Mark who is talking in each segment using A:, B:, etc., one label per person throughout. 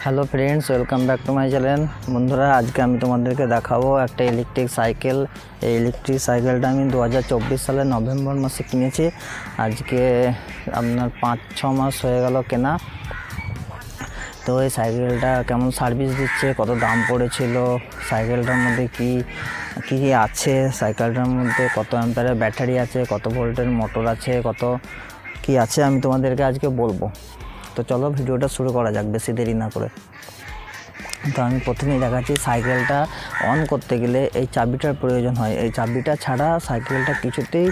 A: Hello friends, welcome back to my channel. বন্ধুরা, আজকে আমি তোমাদেরকে দেখাবো একটা ইলেকট্রিক সাইকেল। এই ইলেকট্রিক সাইকেলটা আমি 2024 সালের নভেম্বর মাসে কিনেছি। আজকে আপনার 5-6 মাস হয়ে গেল কেনা। তো এই সাইকেলটা কেমন সার্ভিস দিচ্ছে, কত দাম পড়েছিল, সাইকেলটার মধ্যে কি কি আছে, সাইকেলটার মধ্যে কত অ্যাম্পিয়ারের ব্যাটারি আছে, কত ভোল্টের মোটর আছে, কত কি আছে আমি তোমাদেরকে আজকে বলবো। তো চলো ভিডিওটা শুরু করা যাক বেশি দেরি না করে। তো আমি প্রথমেই দেখাচ্ছি, সাইকেলটা অন করতে গেলে এই চাবিটার প্রয়োজন হয়। এই চাবিটা ছাড়া সাইকেলটা কিছুতেই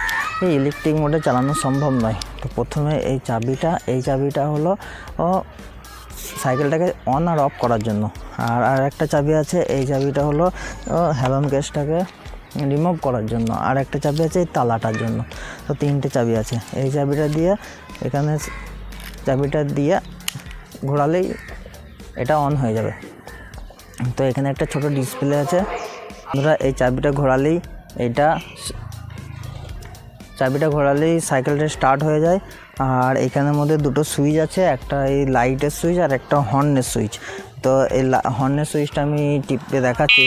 A: এই ইলেকট্রিক মোডে চালানো সম্ভব নয়। তো প্রথমে এই চাবিটা হলো সাইকেলটাকে অন আর অফ করার জন্য। আর একটা চাবি আছে, এই চাবিটা হলো হ্যালোন কেসটাকে রিমুভ করার জন্য। আর একটা চাবি আছে এই তালাটার জন্য। তো 3টে চাবি আছে। এই চাবিটা দিয়ে এখানে চাবিটা দিয়ে ঘোরালেই এটা অন হয়ে যাবে। তো এখানে একটা ছোট ডিসপ্লে আছে। আমরা এই চাবিটা ঘোরালেই সাইকেলটা স্টার্ট হয়ে যায়। আর এখানের মধ্যে দুটো সুইচ আছে, একটা এই লাইটের সুইচ আর একটা হর্নের সুইচ। তো এই হর্নের সুইচটা আমি টিপে দেখাচ্ছি,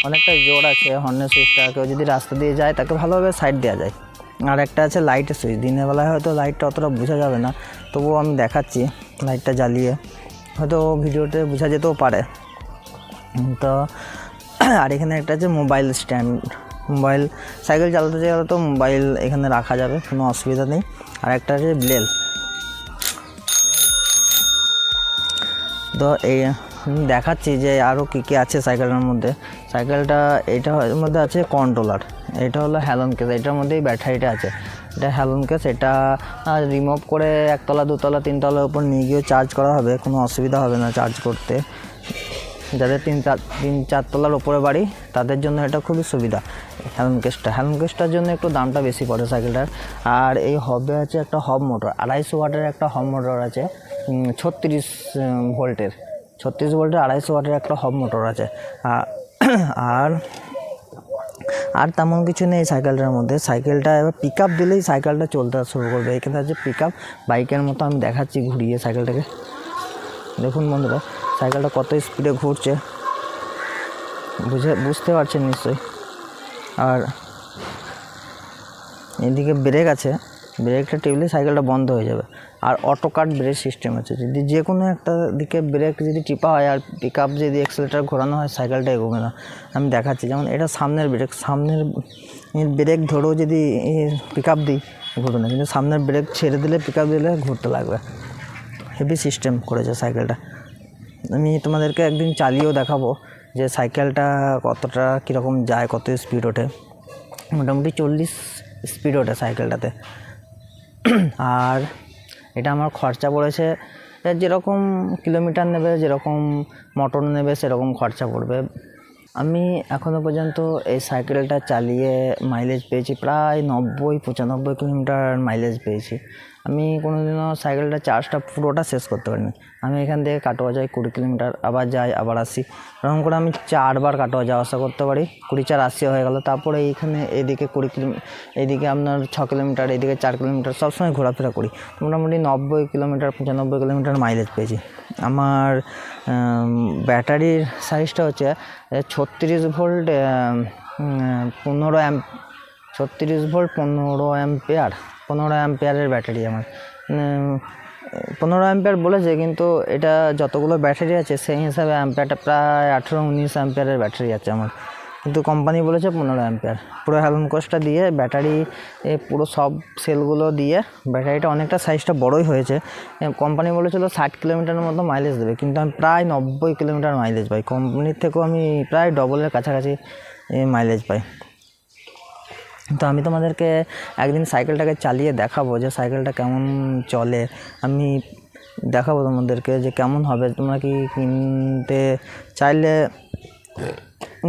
A: অনেকটা জোর আছে হর্নের সুইচটা। কেউ যদি রাস্তা দিয়ে যায় তাকে ভালোভাবে সাইড দেওয়া যায়। আর একটা আছে লাইটের সুইচ। দিনের বেলায় হয়তো লাইটটা অতটা বোঝা যাবে না, তবুও আমি দেখাচ্ছি লাইটটা জ্বালিয়ে, হয়তো ভিডিওতে বোঝা যেতেও পারে। তো আর এখানে একটা আছে মোবাইল স্ট্যান্ড। মোবাইল সাইকেল চালাতে গেলে তো মোবাইল এখানে রাখা যাবে, কোনো অসুবিধা নেই। আর একটা আছে বেল। তো এই দেখাচ্ছি যে আরও কী কী আছে সাইকেলের মধ্যে। এইটার মধ্যে আছে কন্ট্রোলার। এটা হলো হ্যালোন কেস, এটার মধ্যেই ব্যাটারিটা আছে। এটা হ্যালোন কেস, এটা রিমুভ করে 1তলা 2তলা 3তলার উপর নিয়ে গিয়ে চার্জ করা হবে, কোনো অসুবিধা হবে না চার্জ করতে। যাদের 3-4 তলার উপরে বাড়ি তাদের জন্য এটা খুবই সুবিধা। হ্যালোন কেসটার জন্য একটু দামটা বেশি পড়ে সাইকেলটার। আর এই হবে আছে একটা হব মোটর, 250 ওয়াটের একটা হব মোটর আছে। 36 ভোল্টের 250 ওয়াটের একটা হব মোটর আছে। আর তেমন কিছু নেই সাইকেলটার মধ্যে। সাইকেলটা এবার পিক আপ দিলেই সাইকেলটা চলতে শুরু করবে। এখানে আছে পিক আপ, বাইকের মতো। আমি দেখাচ্ছি ঘুরিয়ে সাইকেলটাকে, দেখুন বন্ধুরা সাইকেলটা কত স্পিডে ঘুরছে, বুঝতে পারছেন নিশ্চয়ই। আর এদিকে ব্রেক আছে, ব্রেকটা টিপলে সাইকেলটা বন্ধ হয়ে যাবে। আর অটো কাট ব্রেক সিস্টেম আছে, যদি যে কোনো একটা দিকে ব্রেক যদি টিপা হয় আর পিক আপ যদি অ্যাক্সেলেটার ঘোরানো হয় সাইকেলটা এগোবে না। আমি দেখাচ্ছি, যেমন এটা সামনের ব্রেক ধরেও যদি পিক আপ দিই ঘুরবে না, কিন্তু সামনের ব্রেক ছেড়ে দিলে পিক আপ দিলে ঘুরতে লাগবে। হেভি সিস্টেম করেছে সাইকেলটা। আমি তোমাদেরকে একদিন চালিয়েও দেখাবো যে সাইকেলটা কতটা কীরকম যায়, কত স্পিড ওঠে। মোটামুটি 40 স্পিড ওঠে সাইকেলটাতে। আর এটা আমার খরচা পড়েছে, যেরকম কিলোমিটার নেবে, যেরকম মোটর নেবে সেরকম খরচা পড়বে। আমি এখনও পর্যন্ত এই সাইকেলটা চালিয়ে মাইলেজ পেয়েছি প্রায় 90-95 কিলোমিটার মাইলেজ পেয়েছি। আমি কোনোদিনও সাইকেলটা চার্জটা পুরোটা শেষ করতে পারিনি। আমি এখান থেকে কাটোয়া যাই 20 কিলোমিটার, আবার যাই আবার আসি, এরকম করে আমি 4বার কাটোয়া যাওয়া আসা করতে পারি। 20-4-80 হয়ে গেল। তারপরে এইখানে এদিকে 20 কিলোমিটার, এইদিকে আপনার 6 কিলোমিটার, এইদিকে 4 কিলোমিটার, সবসময় ঘোরাফেরা করি। মোটামুটি 90 কিলোমিটার 95 কিলোমিটার মাইলেজ পেয়েছি। আমার ব্যাটারির সাইজটা হচ্ছে 36 ভোল্ট 15 অ্যাম্পিয়ারের ব্যাটারি আমার। 15 অ্যাম্পিয়ার বলেছে, কিন্তু এটা যতগুলো ব্যাটারি আছে সেই হিসাবে অ্যাম্পিয়ারটা প্রায় 18-19 অ্যাম্পিয়ারের ব্যাটারি আছে আমার, কিন্তু কোম্পানি বলেছে 15 অ্যাম্পিয়ার। পুরো হ্যালোন কোসটা দিয়ে ব্যাটারি, পুরো সব সেলগুলো দিয়ে ব্যাটারিটা অনেকটা সাইজটা বড়ই হয়েছে। কোম্পানি বলেছিল 60 কিলোমিটারের মতো মাইলেজ দেবে, কিন্তু আমি প্রায় 90 কিলোমিটার মাইলেজ পাই। কোম্পানির থেকেও আমি প্রায় ডবলের কাছাকাছি মাইলেজ পাই। তো আমি তোমাদেরকে একদিন সাইকেলটাকে চালিয়ে দেখাবো যে সাইকেলটা কেমন চলে। আমি দেখাবো তোমাদেরকে যে কেমন হবে। তোমরা কি কিনতে চাইলে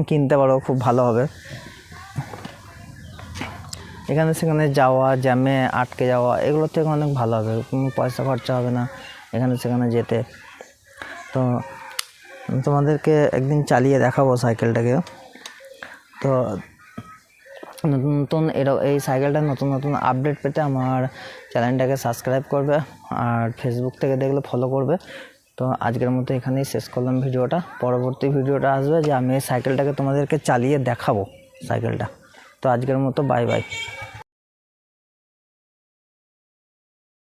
A: কিনতে পারো, খুব ভালো হবে। এখানে সেখানে যাওয়া, জ্যামে আটকে যাওয়া, এগুলোর থেকে অনেক ভালো হবে, কোনো পয়সা খরচা হবে না এখানে সেখানে যেতে। তো তোমাদেরকে একদিন চালিয়ে দেখাবো সাইকেলটাকে। তো নতুন এই সাইকেলটার নতুন আপডেট পেতে আমার চ্যানেলটাকে সাবস্ক্রাইব করবে, আর ফেসবুক থেকে দেখলে ফলো করবে। তো আজকের মতো এখানেই শেষ করলাম ভিডিওটা। পরবর্তী ভিডিওটা আসবে যে আমি এই সাইকেলটাকে তোমাদেরকে চালিয়ে দেখাবো সাইকেলটা। তো আজকের মতো বাই বাই।